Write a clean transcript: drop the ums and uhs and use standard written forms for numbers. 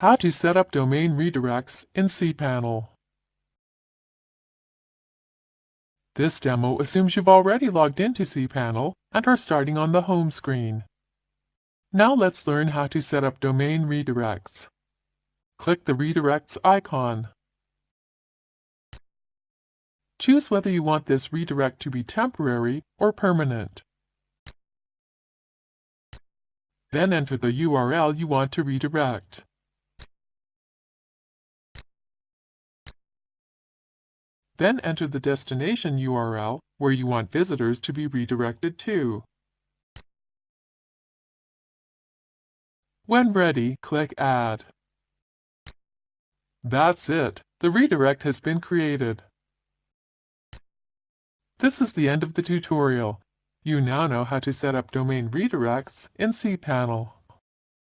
How to set up domain redirects in cPanel. This demo assumes you've already logged into cPanel and are starting on the home screen. Now let's learn how to set up domain redirects. Click the redirects icon. Choose whether you want this redirect to be temporary or permanent. Then enter the URL you want to redirect. Then enter the destination URL where you want visitors to be redirected to. When ready, click Add. That's it. The redirect has been created. This is the end of the tutorial. You now know how to set up domain redirects in cPanel.